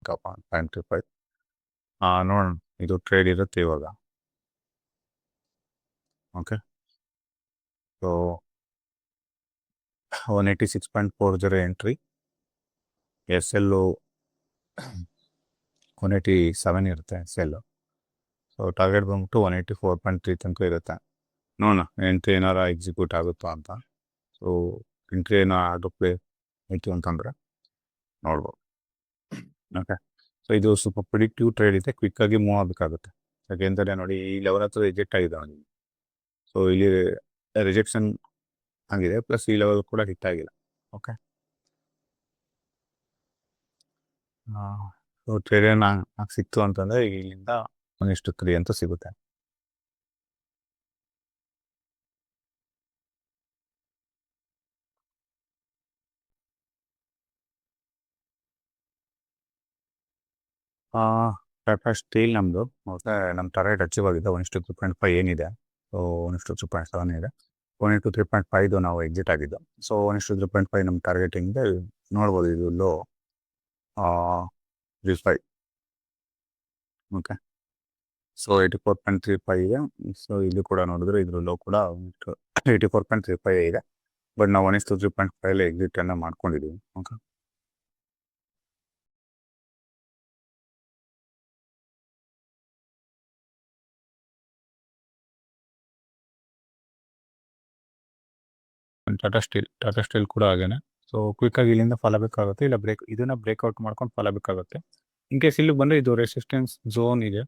ಆಯ್ತಪ್ಪ 0.35. ನೋಡೋಣ, ಇದು ಟ್ರೇಡ್ ಇರುತ್ತೆ ಇವಾಗ. ಓಕೆ, ಸೊ 186.40 ಎಂಟ್ರಿ, ಎಸ್ ಎಲ್ಲು 187 ಇರುತ್ತೆ ಎಸ್ ಎಲ್ಲು. ಸೊ ಟಾರ್ಗೆಟ್ ಬಂದ್ಬಿಟ್ಟು 184.3 ತನಕ ಇರುತ್ತೆ. ನೋಡೋಣ ಎಂಟ್ರಿ ಏನಾರ ಎಕ್ಸಿಕ್ಯೂಟ್ ಆಗುತ್ತಾ ಅಂತ. ಸೊ ಎಂಟ್ರಿ ಏನೋ ಆಗಕ್ಕೆ ಆಯಿತು ಅಂತಂದರೆ ನೋಡ್ಬೋದು. ಓಕೆ, ಸೊ ಇದು ಸ್ವಲ್ಪ ಪ್ರಿಡಿಕ್ಟಿವ್ ಟ್ರೇಡ್ ಇದೆ, ಕ್ವಿಕ್ಕಾಗಿ ಮೂವ್ ಆಗಬೇಕಾಗುತ್ತೆ. ಯಾಕೆಂದರೆ ನೋಡಿ, ಈ ಲೆವೆಲ್ ಹತ್ರ ರಿಜೆಕ್ಟ್ ಆಗಿದೆ ಅವನಿಗೆ. ಸೊ ಇಲ್ಲಿ ರಿಜೆಕ್ಷನ್ ಆಗಿದೆ, ಪ್ಲಸ್ ಈ ಲೆವೆಲ್ ಕೂಡ ಹಿಟ್ ಆಗಿಲ್ಲ. ಓಕೆ, ಸೊ ಟ್ರೇಡ್ ಏನು ಸಿಕ್ತು ಅಂತಂದರೆ ಇಲ್ಲಿಂದ ಒಂದಿಷ್ಟು 3 ಅಂತ ಸಿಗುತ್ತೆ. ಟಾಟಾ ಸ್ಟೀಲ್ ನಮ್ಮದು ಮತ್ತೆ ನಮ್ಮ ಟಾರ್ಗೆಟ್ ಅಚೀವ್ ಆಗಿದೆ. 1:3.5 ಏನಿದೆ, ಸೊ 1:3.7 ಇದೆ. 1:3.5 ನಾವು ಎಕ್ಸಿಟ್ ಆಗಿದ್ದು. ಸೊ 1:3.5 ನಮ್ಮ ಟಾರ್ಗೆಟಿಂಗ್ ನೋಡ್ಬೋದು. ಇದು ಲೋ 35. ಓಕೆ, ಸೊ 84.35 ಇದೆ. ಸೊ ಇಲ್ಲಿ ಕೂಡ ನೋಡಿದ್ರೆ ಇದ್ರ ಲೋ ಕೂಡ 84.35 ಇದೆ. ಬಟ್ ನಾವು 1:3.5 ಎಕ್ಸಿಟನ್ನು ಮಾಡ್ಕೊಂಡಿದ್ದೀವಿ. ಓಕೆ, ಟಾಟಾ ಸ್ಟೀಲ್ ಕೂಡ ಹಾಗೇನೆ. ಸೊ ಕ್ವಿಕ್ಕಾಗಿ ಇಲ್ಲಿಂದ ಫಾಲ್ ಆಗಬೇಕಾಗುತ್ತೆ, ಇಲ್ಲ ಇದನ್ನ ಬ್ರೇಕ್ಔಟ್ ಮಾಡ್ಕೊಂಡು ಫಾಲ್ ಆಗಬೇಕಾಗುತ್ತೆ. ಇನ್ ಕೇಸ್ ಇಲ್ಲಿ ಬಂದರೆ ಇದು ರೆಸಿಸ್ಟೆನ್ಸ್ ಝೋನ್ ಇದೆ.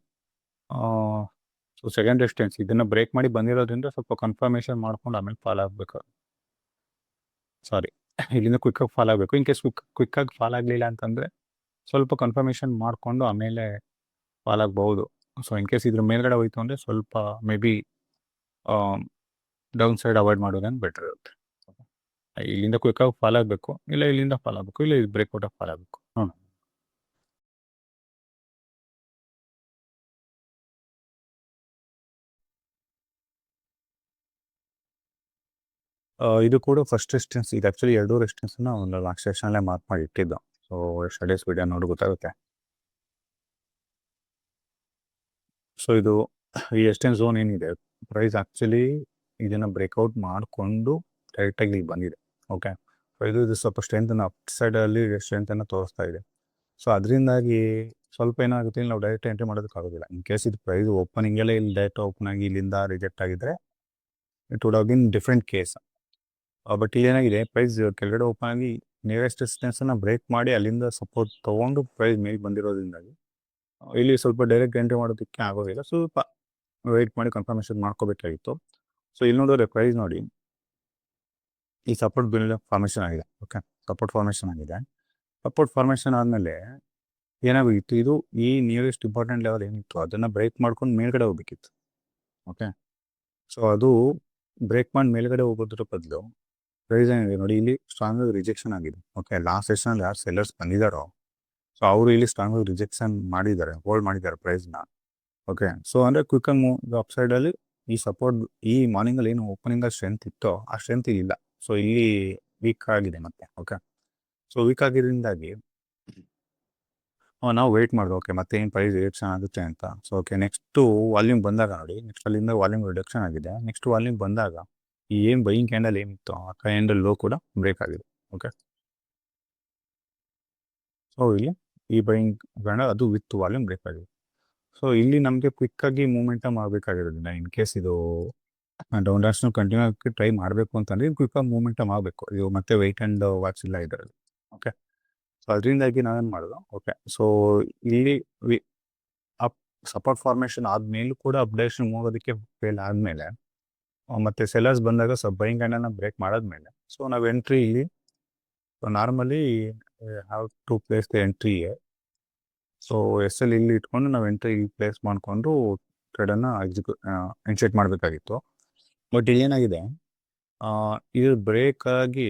ಸೊ ಸೆಕೆಂಡ್ ರೆಸಿಸ್ಟೆನ್ಸ್ ಇದನ್ನು ಬ್ರೇಕ್ ಮಾಡಿ ಬಂದಿರೋದ್ರಿಂದ ಸ್ವಲ್ಪ ಕನ್ಫರ್ಮೇಷನ್ ಮಾಡ್ಕೊಂಡು ಆಮೇಲೆ ಫಾಲ್ ಆಗಬೇಕು. ಇಲ್ಲಿಂದ ಕ್ವಿಕ್ಕಾಗಿ ಫಾಲ್ ಆಗಬೇಕು. ಇನ್ ಕೇಸ್ ಕ್ವಿಕ್ಕಾಗಿ ಫಾಲ್ ಆಗಲಿಲ್ಲ ಅಂತಂದರೆ ಸ್ವಲ್ಪ ಕನ್ಫರ್ಮೇಷನ್ ಮಾಡಿಕೊಂಡು ಆಮೇಲೆ ಫಾಲ್ ಆಗ್ಬೋದು. ಸೊ ಇನ್ ಕೇಸ್ ಇದ್ರ ಮೇಲ್ಗಡೆ ಹೋಯ್ತು ಅಂದರೆ ಸ್ವಲ್ಪ may be down side avoid ಮಾಡೋದೇನು ಬೆಟರ್ ಇರುತ್ತೆ. ಇಲ್ಲಿಂದ ಕ್ವಿಕ್ಕಾಗಿ ಫಾಲ್ ಆಗಬೇಕು, ಇಲ್ಲ ಇಲ್ಲಿಂದ ಫಾಲ್ ಆಗಬೇಕು, ಇಲ್ಲ ಇದು ಬ್ರೇಕ್ಔಟಾಗಿ ಫಾಲ್ ಆಗಬೇಕು. ಇದು ಕೂಡ ಫಸ್ಟ್ ರೆಸಿಸ್ಟೆನ್ಸ್. ಇದು ಆ್ಯಕ್ಚುಲಿ 2 ರೆಸಿಸ್ಟೆನ್ಸ್ನ ಒಂದು ಲಾಸ್ಟ್ ಸೆಷನಲ್ಲೇ ಮಾರ್ಕ್ ಮಾಡಿ ಇಟ್ಟಿದ್ದು. ಸೊ ಸ್ಟಡೀಸ್ ವಿಡಿಯೋ ನೋಡಿ ಗೊತ್ತಾಗುತ್ತೆ. ಸೊ ಇದು ಈ ರೆಸಿಸ್ಟೆನ್ಸ್ ಝೋನ್ ಏನಿದೆ, ಪ್ರೈಸ್ ಆ್ಯಕ್ಚುಲಿ ಇದನ್ನು ಬ್ರೇಕ್ಔಟ್ ಮಾಡಿಕೊಂಡು ಡೈರೆಕ್ಟಾಗಿ ಇಲ್ಲಿ ಬಂದಿದೆ. ಓಕೆ, ಸೊ ಇದು ಸ್ವಲ್ಪ ಸ್ಟ್ರೆಂತನ್ನು ಅಪ್ ಸೈಡಲ್ಲಿ ಸ್ಟ್ರೆಂತನ್ನು ತೋರಿಸ್ತಾ ಇದೆ. ಸೊ ಅದರಿಂದಾಗಿ ಸ್ವಲ್ಪ ಏನಾಗುತ್ತೆ, ಇಲ್ಲಿ ನಾವು ಡೈರೆಕ್ಟ್ ಎಂಟ್ರಿ ಮಾಡೋದಕ್ಕಾಗೋದಿಲ್ಲ. ಇನ್ ಕೇಸ್ ಇದು ಪ್ರೈಸ್ ಓಪನಿಂಗೆಲ್ಲ ಇಲ್ಲಿ ಡೈರೆಕ್ಟ್ ಓಪನ್ ಆಗಿ ಇಲ್ಲಿಂದ ರಿಜೆಕ್ಟ್ ಆಗಿದ್ರೆ it would have been different case. But ಇಲ್ಲೇನಾಗಿದೆ, ಪ್ರೈಸ್ ಕೆಳಗಡೆ ಓಪನ್ ಆಗಿ ನಿಯರೆಸ್ಟ್ ರೆಸಿಸ್ಟೆನ್ಸನ್ನು ಬ್ರೇಕ್ ಮಾಡಿ ಅಲ್ಲಿಂದ ಸಪೋರ್ಟ್ ತೊಗೊಂಡು ಪ್ರೈಸ್ ಮೇಲೆ ಬಂದಿರೋದ್ರಿಂದಾಗಿ ಇಲ್ಲಿ ಸ್ವಲ್ಪ ಡೈರೆಕ್ಟ್ ಎಂಟ್ರಿ ಮಾಡೋದಕ್ಕೆ ಆಗೋದಿಲ್ಲ. ಸ್ವಲ್ಪ ವೆಯ್ಟ್ ಮಾಡಿ ಕನ್ಫರ್ಮೇಷನ್ ಮಾಡ್ಕೋಬೇಕಾಗಿತ್ತು. ಸೊ ಇಲ್ಲಿ ನೋಡಿದ್ರೆ ಪ್ರೈಸ್ ನೋಡಿ, ಈ ಸಪೋರ್ಟ್ ಬಿಲ್ ಫಾರ್ಮೇಷನ್ ಆಗಿದೆ. ಓಕೆ, ಸಪೋರ್ಟ್ ಫಾರ್ಮೇಷನ್ ಆಗಿದೆ. ಸಪೋರ್ಟ್ ಫಾರ್ಮೇಷನ್ ಆದಮೇಲೆ ಏನಾಗೋಗಿತ್ತು, ಇದು ಈ ನಿಯರೆಸ್ಟ್ ಇಂಪಾರ್ಟೆಂಟ್ ಲೆವೆಲ್ ಏನಿತ್ತು ಅದನ್ನು ಬ್ರೇಕ್ ಮಾಡ್ಕೊಂಡು ಮೇಲ್ಗಡೆ ಹೋಗ್ಬೇಕಿತ್ತು. ಓಕೆ, ಸೊ ಅದು ಬ್ರೇಕ್ ಮಾಡಿ ಮೇಲ್ಗಡೆ ಹೋಗೋದ್ರ ಬದಲು ಪ್ರೈಸ್ ಏನಿದೆ ನೋಡಿ, ಇಲ್ಲಿ ಸ್ಟ್ರಾಂಗ್ ರಿಜೆಕ್ಷನ್ ಆಗಿದೆ. ಓಕೆ, ಲಾಸ್ಟ್ ಸೆಷನಲ್ಲಿ ಯಾರು ಸೆಲ್ಲರ್ಸ್ ಬಂದಿದ್ದಾರೋ ಸೊ ಅವರು ಇಲ್ಲಿ ಸ್ಟ್ರಾಂಗ್ ರಿಜೆಕ್ಷನ್ ಮಾಡಿದ್ದಾರೆ, ಹೋಲ್ಡ್ ಮಾಡಿದ್ದಾರೆ ಪ್ರೈಸ್ನ. ಓಕೆ, ಸೊ ಅಂದರೆ ಕ್ವಿಕ್ಕಾಗಿ ಮೂವ್ ಅಪ್ ಸೈಡಲ್ಲಿ ಈ ಸಪೋರ್ಟ್ ಈ ಮಾರ್ನಿಂಗಲ್ಲಿ ಏನು ಓಪನಿಂಗಲ್ಲಿ ಸ್ಟ್ರೆಂತ್ ಇತ್ತೋ ಆ ಸ್ಟ್ರೆಂತ್ ಇಲ್ಲ. ಸೊ ಇಲ್ಲಿ ವೀಕ್ ಆಗಿದೆ ಮತ್ತೆ. ಓಕೆ, ಸೊ ವೀಕ್ ಆಗಿರೋದ್ರಿಂದಾಗಿ ನಾವು ವೆಯ್ಟ್ ಮಾಡಿದ್ವಿ. ಓಕೆ, ಮತ್ತೆ ಏನು ಪ್ರೈಸ್ ರಿಡಕ್ಷನ್ ಆಗುತ್ತೆ ಅಂತ. ಸೊ ಓಕೆ, ನೆಕ್ಸ್ಟು ವಾಲ್ಯೂಮ್ ಬಂದಾಗ ನೋಡಿ, ನೆಕ್ಸ್ಟ್ ಅಲ್ಲಿಂದ ವಾಲ್ಯೂಮ್ ರಿಡಕ್ಷನ್ ಆಗಿದೆ. ನೆಕ್ಸ್ಟ್ ವಾಲ್ಯೂಮ್ ಬಂದಾಗ ಈ ಏನು ಬೈಯಿಂಗ್ ಕ್ಯಾಂಡಲ್ ಏನಿತ್ತು ಆ ಕ್ಯಾಂಡಲ್ ಲೋ ಕೂಡ ಬ್ರೇಕ್ ಆಗಿದೆ. ಓಕೆ, ಸೊ ಇಲ್ಲಿ ಈ ಬೈಯಿಂಗ್ ಕ್ಯಾಂಡಲ್ ಅದು ವಿತ್ ವಾಲ್ಯೂಮ್ ಬ್ರೇಕ್ ಆಗಿದೆ. ಸೊ ಇಲ್ಲಿ ನಮಗೆ ಕ್ವಿಕ್ಕಾಗಿ ಮೂಮೆಂಟಮ್ ಆಗಬೇಕಾಗಿರೋದ್ರಿಂದ, ಇನ್ ಕೇಸ್ ಇದು ಡೌನ್ ಡಾನ್ಸ್ನ ಕಂಟಿನ್ಯೂ ಆಗಿ ಟ್ರೈ ಮಾಡಬೇಕು ಅಂತಂದರೆ ಇದು ಕ್ವಿಕ್ಕಾಗಿ ಮೂಮೆಂಟಮ್ ಆಗಬೇಕು. ಇದು ಮತ್ತೆ ವೆಯ್ಟ್ ಆ್ಯಂಡ್ ವಾಚ್ ಇಲ್ಲ ಇದರಲ್ಲಿ. ಓಕೆ, ಸೊ ಅದರಿಂದಾಗಿ ನಾವೇನು ಮಾಡೋದು, ಓಕೆ, ಸೊ ಇಲ್ಲಿ ಅಪ್ ಸಪೋರ್ಟ್ ಫಾರ್ಮೇಷನ್ ಆದಮೇಲೂ ಕೂಡ ಅಪ್ ಡೈರೆಕ್ಷನ್ ಹೋಗೋದಕ್ಕೆ ಫೇಲ್ ಆದಮೇಲೆ ಮತ್ತು ಸೆಲ್ಲರ್ಸ್ ಬಂದಾಗ ಸ್ವಲ್ಪ ಬೈಯಿಂಗ್ ಕ್ಯಾಂಡಲ್ನ ಬ್ರೇಕ್ ಮಾಡಾದ್ಮೇಲೆ ಸೊ ನಾವು ಎಂಟ್ರಿ ಇಲ್ಲಿ normally have to place the entry. So S L ಇಲ್ಲಿ ಇಟ್ಕೊಂಡು ನಾವು ಎಂಟ್ರಿ ಇಲ್ಲಿ ಪ್ಲೇಸ್ ಮಾಡಿಕೊಂಡು ಟ್ರೇಡನ್ನು ಇನಿಷಿಯೇಟ್ ಮಾಡಬೇಕಾಗಿತ್ತು. ಬಟ್ ಇಲ್ಲೇನಾಗಿದೆ, ಇದು ಬ್ರೇಕ್ ಆಗಿ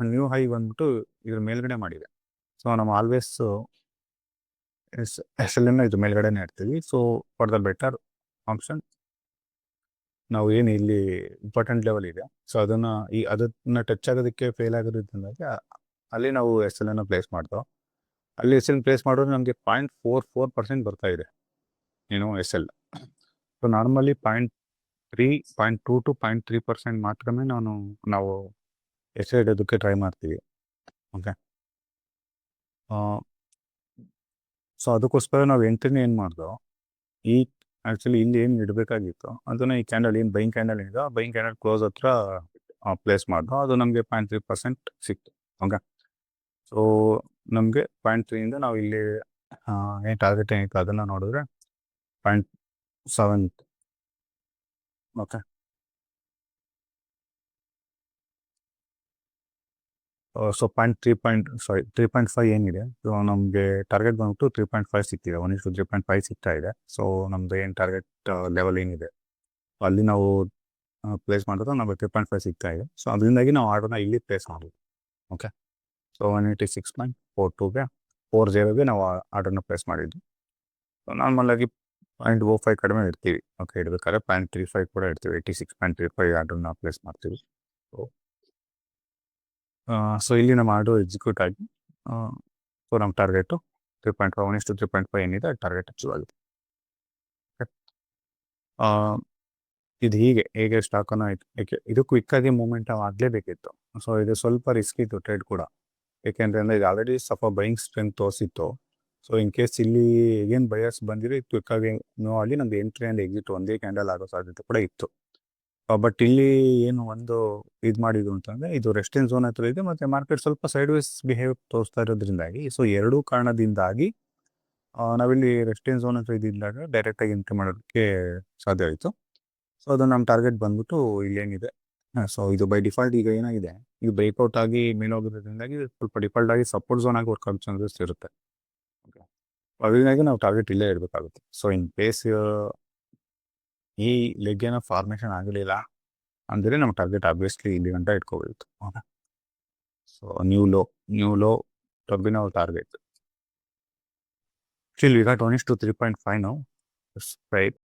ನ್ಯೂ ಹೈ ಬಂದ್ಬಿಟ್ಟು ಇದ್ರ ಮೇಲ್ಗಡೆ ಮಾಡಿದೆ. ಸೊ ನಾವು ಆಲ್ವೇಸ್ ಎಸ್ ಎಲ್ ಇದು ಮೇಲ್ಗಡೆನೇ ಇರ್ತೀವಿ. So for the better option ನಾವು ಏನು ಇಲ್ಲಿ ಇಂಪಾರ್ಟೆಂಟ್ ಲೆವೆಲ್ ಇದೆ ಸೊ ಅದನ್ನು ಟಚ್ ಆಗೋದಕ್ಕೆ ಫೇಲ್ ಆಗೋದ್ರಿಂದಾಗಿ ಅಲ್ಲಿ ನಾವು ಎಸ್ ಎಲ್ ಪ್ಲೇಸ್ ಮಾಡ್ತೋ. ಅಲ್ಲಿ ಎಸ್ ಎಲ್ ಪ್ಲೇಸ್ ಮಾಡಿದ್ರೆ ನಮಗೆ 0.44% ಬರ್ತಾ ಇದೆ ಏನು S L. So normally 0.3, 0.2 to 0.3% ಮಾತ್ರನೇ ನಾವು ಎಸ್ ಎಲ್ ಇಡೋದಕ್ಕೆ ಟ್ರೈ ಮಾಡ್ತೀವಿ. ಓಕೆ, ಸೊ ಅದಕ್ಕೋಸ್ಕರ ನಾವು ಎಂಟ್ರಿನ ಏನು ಮಾಡ್ದೋ, ಈ ಆ್ಯಕ್ಚುಲಿ ಇಲ್ಲಿ ಏನು ಇಡಬೇಕಾಗಿತ್ತು ಅದನ್ನು ಈ ಕ್ಯಾಂಡಲ್ ಏನು ಬೈಯಿಂಗ್ ಕ್ಯಾಂಡಲ್ ಏನಿದೆ ಆ ಬೈಯಿಂಗ್ ಕ್ಯಾಂಡಲ್ ಕ್ಲೋಸ್ ಹತ್ರ ಪ್ಲೇಸ್ ಮಾಡ್ದೋ, ಅದು ನಮಗೆ 0.3% ಸಿಕ್ತು. ಓಕೆ, ಸೊ ನಮಗೆ 0.3ಇಂದ ನಾವು ಇಲ್ಲಿ ಏನು ಟಾರ್ಗೆಟ್ ಏನಿತ್ತು ಅದನ್ನು ನೋಡಿದ್ರೆ 0.7. ಓಕೆ, ಸೊ 3.5 ಏನಿದೆ, ಸೊ ನಮಗೆ ಟಾರ್ಗೆಟ್ ಬಂದ್ಬಿಟ್ಟು 3.5 ಸಿಕ್ತಿದೆ, 1:3.5 ಸಿಗ್ತಾ ಇದೆ. ಸೊ ನಮ್ದು ಏನು ಟಾರ್ಗೆಟ್ ಲೆವೆಲ್ ಏನಿದೆ ಅಲ್ಲಿ ನಾವು ಪ್ಲೇಸ್ ಮಾಡಿದ್ರೆ ನಮಗೆ 3.5 ಸಿಗ್ತಾ ಇದೆ. ಸೊ ಅದರಿಂದಾಗಿ ನಾವು ಆರ್ಡರ್ನ ಇಲ್ಲಿ ಪ್ಲೇಸ್ ಮಾಡೋದು. ಓಕೆ, ಸೊ 186.42ಗೆ 40ಗೆ ನಾವು ಆರ್ಡರ್ನ ಪ್ಲೇಸ್ ಮಾಡಿದ್ವಿ. ಸೊ ನಾರ್ಮಲಾಗಿ 0.05 ಕಡಿಮೆ ಇಡ್ತೀವಿ. ಓಕೆ, ಇಡಬೇಕಾದ್ರೆ 0.35 ಕೂಡ ಇಡ್ತೀವಿ. 86.35 ಆರ್ಡರ್ನ ಪ್ಲೇಸ್ ಮಾಡ್ತೀವಿ. ಸೊ ಇಲ್ಲಿ ನಮ್ಮ ಆರ್ಡರ್ ಎಕ್ಸಿಕ್ಯೂಟ್ ಆಗಿ ಸೊ ನಮ್ಮ ಟಾರ್ಗೆಟು 3.5, 1:3.5 ಏನಿದೆ ಟಾರ್ಗೆಟ್ ಅಚೀವ್ ಆಗಿದೆ. ಇದು ಹೇಗೆ ಸ್ಟಾಕನ್ನು ಇದು ಕ್ವಿಕ್ಕಾಗಿ ಮೂಮೆಂಟ್ ಆಗಲೇಬೇಕಿತ್ತು. ಸೊ ಇದು ಸ್ವಲ್ಪ ರಿಸ್ಕ್ ಇತ್ತು ಟ್ರೇಡ್ ಕೂಡ, ಏಕೆಂದರೆ ಇದು ಆಲ್ರೆಡಿ ಸ್ವಲ್ಪ ಬೈಯಿಂಗ್ ಸ್ಟ್ರೆಂತ್ ತೋರಿಸಿತ್ತು. ಸೊ ಇನ್ ಕೇಸ್ ಇಲ್ಲಿ ಏನು ಬಯರ್ಸ್ ಬಂದಿರೋ ಇದು ಕ್ವಿಕ್ಕಾಗಿ ಮೂವ್ ಆಗಿ ನಮ್ದು ಎಂಟ್ರಿ ಆ್ಯಂಡ್ ಎಕ್ಸಿಟ್ ಒಂದೇ ಕ್ಯಾಂಡಲ್ ಆಗೋ ಸಾಧ್ಯತೆ ಕೂಡ ಇತ್ತು. ಬಟ್ ಇಲ್ಲಿ ಏನು ಒಂದು ಇದು ಮಾಡಿದ್ರು ಅಂತಂದರೆ, ಇದು ರೆಸ್ಟೆನ್ ಝೋನ್ ಹತ್ರ ಇದೆ ಮತ್ತು ಮಾರ್ಕೆಟ್ ಸ್ವಲ್ಪ ಸೈಡ್ ವೈಸ್ ಬಿಹೇವ್ ತೋರಿಸ್ತಾ ಇರೋದ್ರಿಂದಾಗಿ, ಸೊ ಎರಡೂ ಕಾರಣದಿಂದಾಗಿ ನಾವಿಲ್ಲಿ ರೆಸ್ಟೆನ್ ಝೋನ್ ಹತ್ರ ಇದ್ದಾಗ ಡೈರೆಕ್ಟಾಗಿ ಎಂಟ್ರಿ ಮಾಡೋದಕ್ಕೆ ಸಾಧ್ಯ ಆಯಿತು. ಸೊ ಅದು ನಮ್ಮ ಟಾರ್ಗೆಟ್ ಬಂದ್ಬಿಟ್ಟು ಇಲ್ಲೇನಿದೆ, ಸೊ ಇದು ಬೈ ಡಿಫಾಲ್ಟ್ ಈಗ ಏನಾಗಿದೆ, ಇದು ಬ್ರೇಕ್ಔಟ್ ಆಗಿ ಮೇಲೆ ಹೋಗೋದ್ರಿಂದಾಗಿ ಸ್ವಲ್ಪ ಡಿಫಾಲ್ಟ್ ಆಗಿ ಸಪೋರ್ಟ್ ಝೋನ್ ಆಗಿ ವರ್ಕ್ ಆಗೋ ಚಾನ್ಸಸ್ ಇರುತ್ತೆ. ಓಕೆ, ಅದರಿಂದಾಗಿ ನಾವು ಟಾರ್ಗೆಟ್ ಇಲ್ಲೇ ಇಡಬೇಕಾಗುತ್ತೆ. ಸೊ ಇನ್ ಕೇಸ್ ಈ ಲೆಗ್ ಏನೋ ಫಾರ್ಮೇಷನ್ ಆಗಲಿಲ್ಲ ಅಂದರೆ ನಮ್ಮ ಟಾರ್ಗೆಟ್ ಆಬ್ವಿಯಸ್ಲಿ ಇಲ್ಲಿ ಗಂಟ ಇಟ್ಕೋಬೇಕು. Okay, so new low terminal target. Still we got 1:3.5 now. Right.